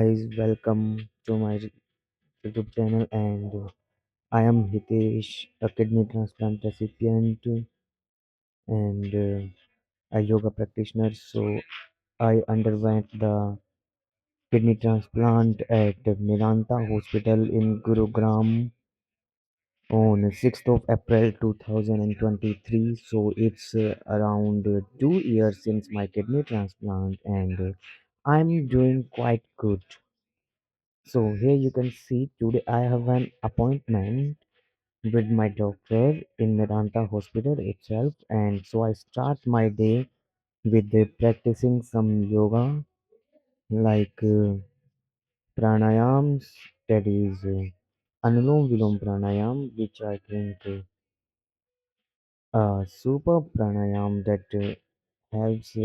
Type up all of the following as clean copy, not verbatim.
guys, welcome to my YouTube channel, and I am Hitesh, a kidney transplant recipient and a yoga practitioner. So I underwent the kidney transplant at MEDANTA Hospital in Gurugram on 6th of April 2023. So it's around 2 years since my kidney transplant, and I'm doing quite good. So here you can see today I have an appointment with my doctor in Medanta hospital itself, and so I start my day with practicing some yoga like pranayams, that is Anulom Vilom pranayam, which I think super pranayam that helps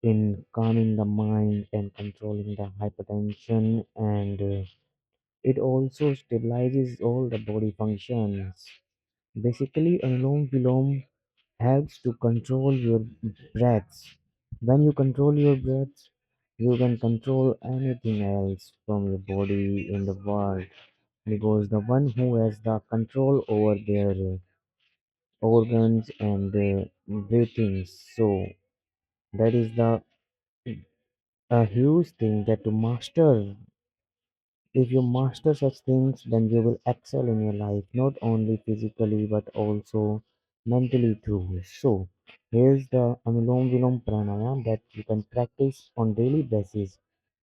in calming the mind and controlling the hypertension, and it also stabilizes all the body functions. Basically, Anulom Vilom helps to control your breaths. When you control your breaths, you can control anything else from your body in the world, because the one who has the control over their organs and breathing. So that is the a huge thing that to master. If you master such things, then you will excel in your life, not only physically but also mentally too. So, here's the Anulom Vilom Pranayam that you can practice on daily basis.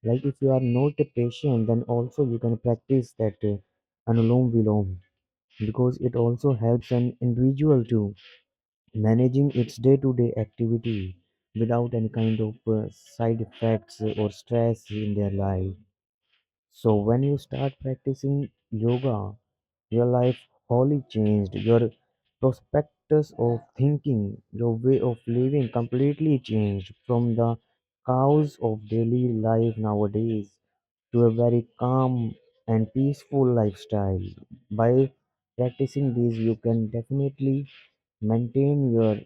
Like if you are not a patient, then also you can practice that Anulom Vilom, because it also helps an individual to managing its day-to-day activity without any kind of side effects or stress in their life. So when you start practicing yoga, your life wholly changed. Your prospectus of thinking, your way of living completely changed from the chaos of daily life nowadays to a very calm and peaceful lifestyle. By practicing these, you can definitely maintain your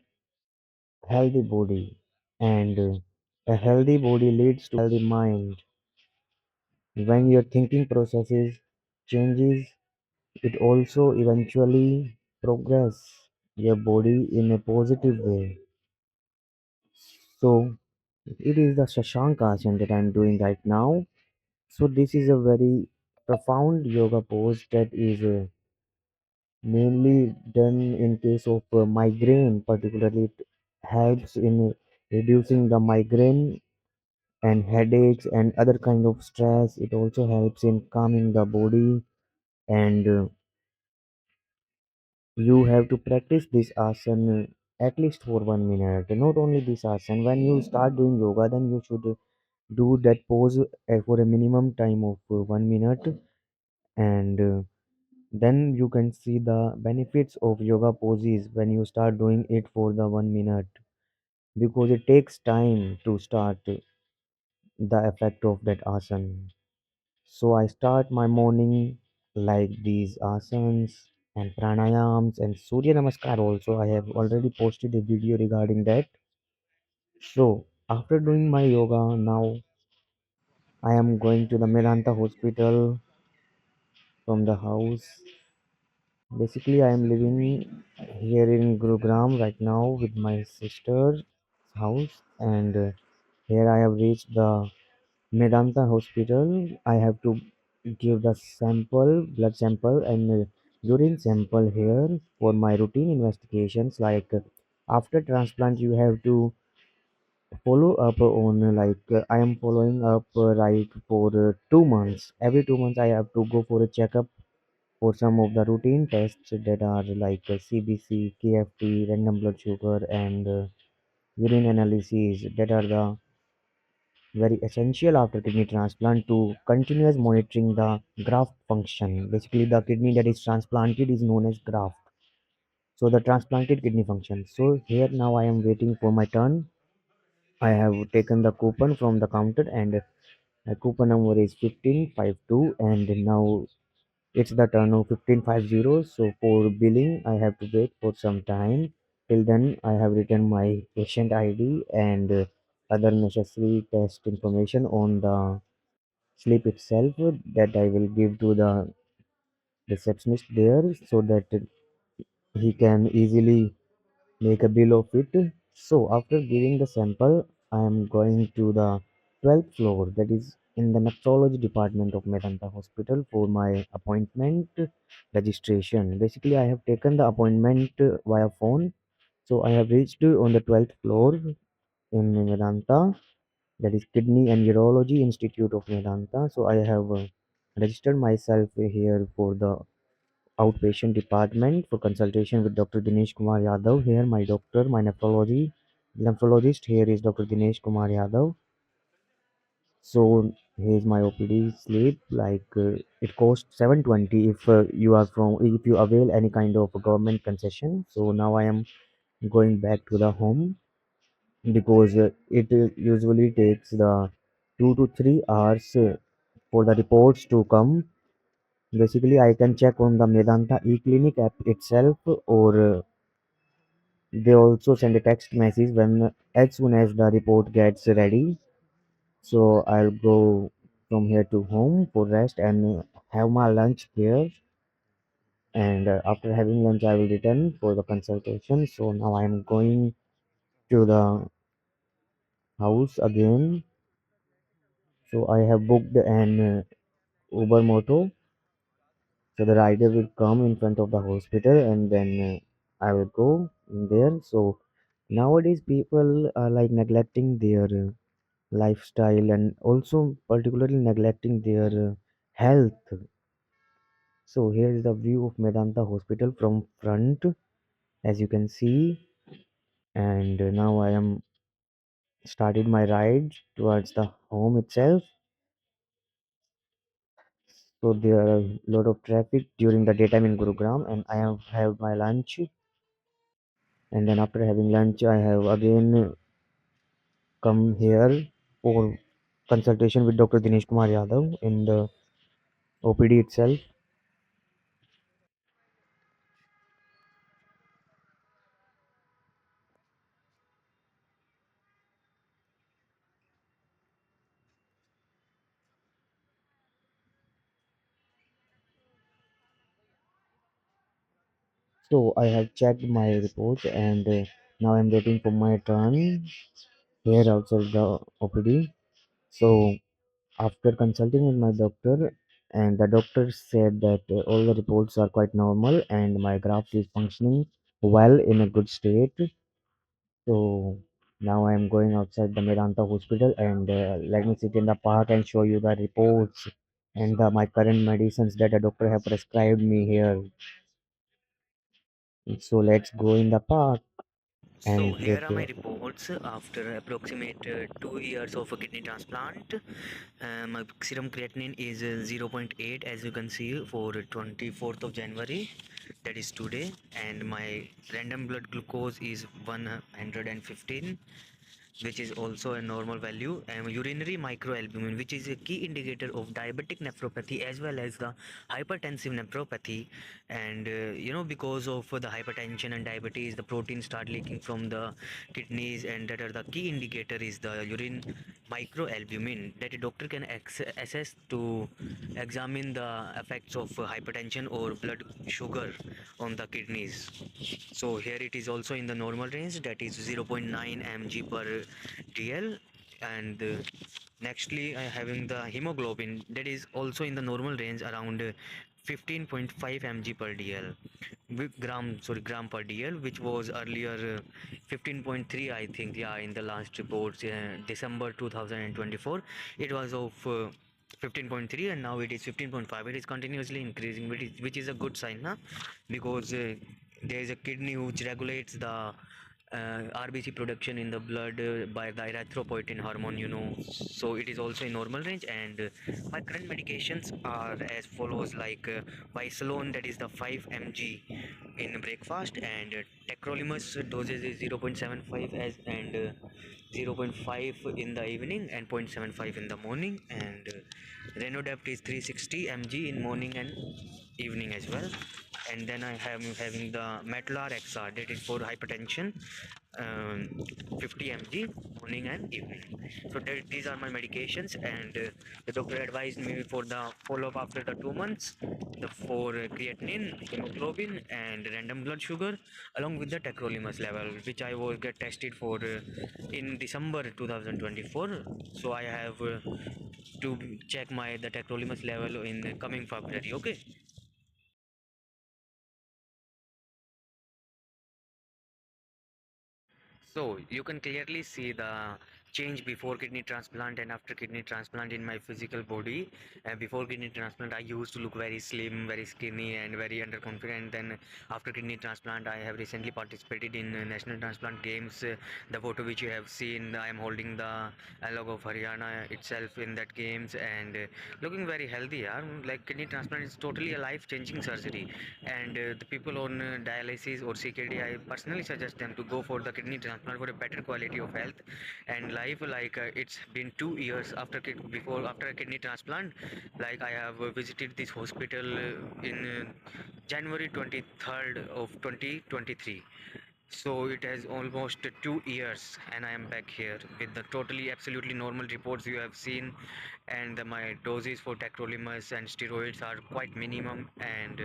healthy body, and a healthy body leads to healthy mind. When your thinking processes changes, it also eventually progress your body in a positive way. So it is the Shashankasana that I'm doing right now. So this is a very profound yoga pose that is mainly done in case of migraine. Particularly, it helps in reducing the migraine and headaches and other kind of stress. It also helps in calming the body, and you have to practice this asana at least for 1 minute. Not only this asana, when you start doing yoga, then you should do that pose for a minimum time of 1 minute, and then you can see the benefits of yoga poses when you start doing it for the 1 minute, because it takes time to start the effect of that asana. So I start my morning like these asanas and pranayams and Surya Namaskar also. I have already posted a video regarding that. So after doing my yoga, now I am going to the Medanta hospital from the house. Basically, I am living here in Gurugram right now with my sister's house, and here I have reached the Medanta hospital. I have to give the sample, blood sample, and urine sample here for my routine investigations. Like after transplant, you have to follow up on I am following up right for 2 months. Every 2 months, I have to go for a checkup for some of the routine tests that are like CBC, KFT, random blood sugar, and urine analyses that are the very essential after kidney transplant to continuous monitoring the graft function. Basically, the kidney that is transplanted is known as graft. So the transplanted kidney function. So here now I am waiting for my turn. I have taken the coupon from the counter, and the coupon number is 1552, and now it's the turn of 1550. So for billing, I have to wait for some time. Till then, I have written my patient ID and other necessary test information on the slip itself that I will give to the receptionist there so that he can easily make a bill of it. So after giving the sample, I am going to the 12th floor, that is in the nephrology department of Medanta Hospital for my appointment registration. Basically, I have taken the appointment via phone. So I have reached on the 12th floor in Medanta, that is Kidney and Urology Institute of Medanta. So I have registered myself here for the outpatient department for consultation with Dr. Dinesh Kumar Yadav. Here, my doctor, my nephrologist here is Dr. Dinesh Kumar Yadav. So here's my OPD slip. Like it costs 720 if you are from if you avail any kind of government concession. So now I am going back to the home because it usually takes the 2 to 3 hours for the reports to come. Basically, I can check on the Medanta e-clinic app itself, or they also send a text message when as soon as the report gets ready. So I'll go from here to home for rest and have my lunch here. And after having lunch, I will return for the consultation. So now I'm going to the house again. So I have booked an Uber Moto. So the rider will come in front of the hospital and then I will go in there. So nowadays people are like neglecting their lifestyle and also particularly neglecting their health. So here is the view of Medanta Hospital from front, as you can see. And now I am started my ride towards the home itself. So there are a lot of traffic during the daytime in Gurugram, and I have had my lunch. And then after having lunch, I have again come here for consultation with Dr. Dinesh Kumar Yadav in the OPD itself. So I have checked my reports and now I'm waiting for my turn here outside the OPD. So after consulting with my doctor, and the doctor said that all the reports are quite normal and my graft is functioning well in a good state. So now I am going outside the Medanta hospital and let me sit in the park and show you the reports and my current medicines that the doctor have prescribed me here. So let's go in the park So and here are my prepare. reports after approximate 2 years of a kidney transplant. My serum creatinine is zero point 0.8 as you can see for 24th of January, that is today, and my random blood glucose is 115, which is also a normal value, and urinary microalbumin, which is a key indicator of diabetic nephropathy as well as the hypertensive nephropathy. And because of the hypertension and diabetes, the protein start leaking from the kidneys, and that are the key indicator is the urine microalbumin that a doctor can assess to examine the effects of hypertension or blood sugar on the kidneys. So here it is also in the normal range, that is zero point 0.9 mg per dl. And nextly I having the hemoglobin, that is also in the normal range around 15.5 mg per dl, gram per dl, which was earlier 15.3, I think. Yeah, in the last reports, December 2024 it was of 15.3, and now it is 15.5. It is continuously increasing, which is a good sign, huh? Because there is a kidney which regulates the RBC production in the blood by the erythropoietin hormone, so it is also in normal range. And my current medications are as follows, like Bisalone, that is the 5 mg in breakfast, and tacrolimus dosage is 0.75 as, and zero point 0.5 in the evening and 0.75 in the morning. And Renodept is 360 mg in morning and evening as well. And then I am having the Metlar XR, that is for hypertension, 50 mg morning and evening. So these are my medications, and the doctor advised me for the follow-up after the 2 months, the for creatinine, hemoglobin, and random blood sugar, along with the tacrolimus level, which I will get tested for in December 2024. So I have to check my the tacrolimus level in the coming February. Okay. So you can clearly see the change before kidney transplant and after kidney transplant in my physical body. Before kidney transplant, I used to look very slim, very skinny, and very underconfident. Then after kidney transplant, I have recently participated in national transplant games. The photo which you have seen, I am holding the logo of Haryana itself in that games, and looking very healthy. Yeah? Like kidney transplant is totally a life-changing surgery, and the people on dialysis or CKD, I personally suggest them to go for the kidney transplant for a better quality of health and life. Like it's been 2 years after before after a kidney transplant. Like I have visited this hospital in January 23rd of 2023. So it has almost 2 years, and I am back here with the totally, absolutely normal reports you have seen, and my doses for tacrolimus and steroids are quite minimum. And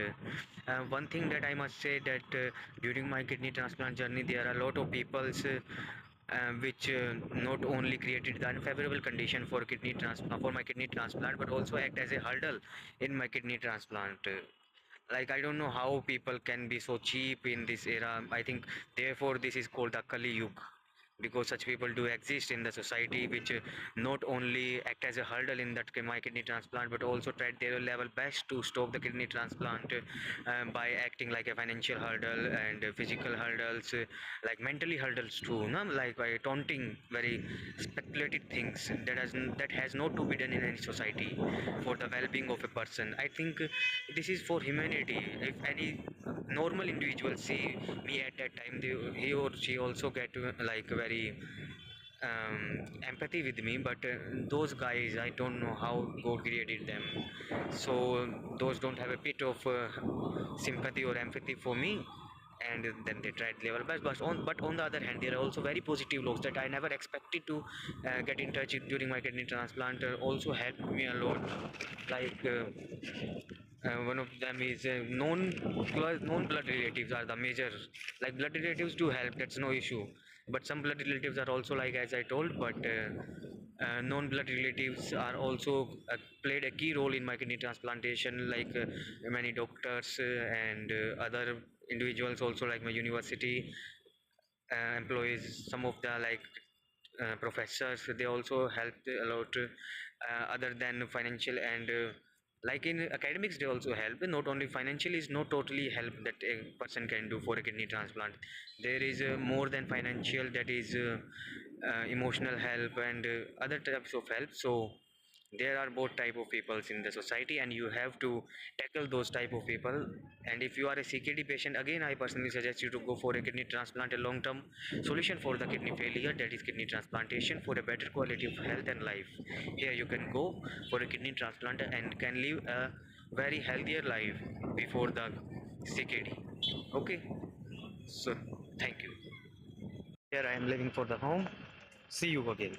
one thing that I must say that during my kidney transplant journey, there are a lot of people's which not only created the unfavorable condition for for my kidney transplant, but also act as a hurdle in my kidney transplant. Like I don't know how people can be so cheap in this era. I think therefore this is called the Kali Yug, because such people do exist in the society, which not only act as a hurdle in that my kidney transplant, but also tried their level best to stop the kidney transplant by acting like a financial hurdle and physical hurdles, like mentally hurdles too, no? Like by taunting very speculated things that has not to be done in any society for the well-being of a person. I think this is for humanity. If any normal individual see me at that time, he or she also get like very empathy with me. But those guys, I don't know how God created them, so those don't have a bit of sympathy or empathy for me, and then they tried level best. But on the other hand, there are also very positive looks that I never expected to get in touch with during my kidney transplant, also helped me a lot. Like one of them is known blood relatives are the major. Like blood relatives do help, that's no issue, but some blood relatives are also, like as I told, but known blood relatives are also played a key role in my kidney transplantation. Like many doctors and other individuals also, like my university employees, some of the like professors, they also helped a lot. Other than financial and like in academics, they also help. Not only financial is not totally help that a person can do for a kidney transplant. There is more than financial, that is emotional help and other types of help. So there are both type of peoples in the society, and you have to tackle those type of people. And if you are a CKD patient, again I personally suggest you to go for a kidney transplant, a long term solution for the kidney failure, that is kidney transplantation, for a better quality of health and life. Here you can go for a kidney transplant and can live a very healthier life before the CKD. Okay, so thank you. Here I am leaving for the home. See you again.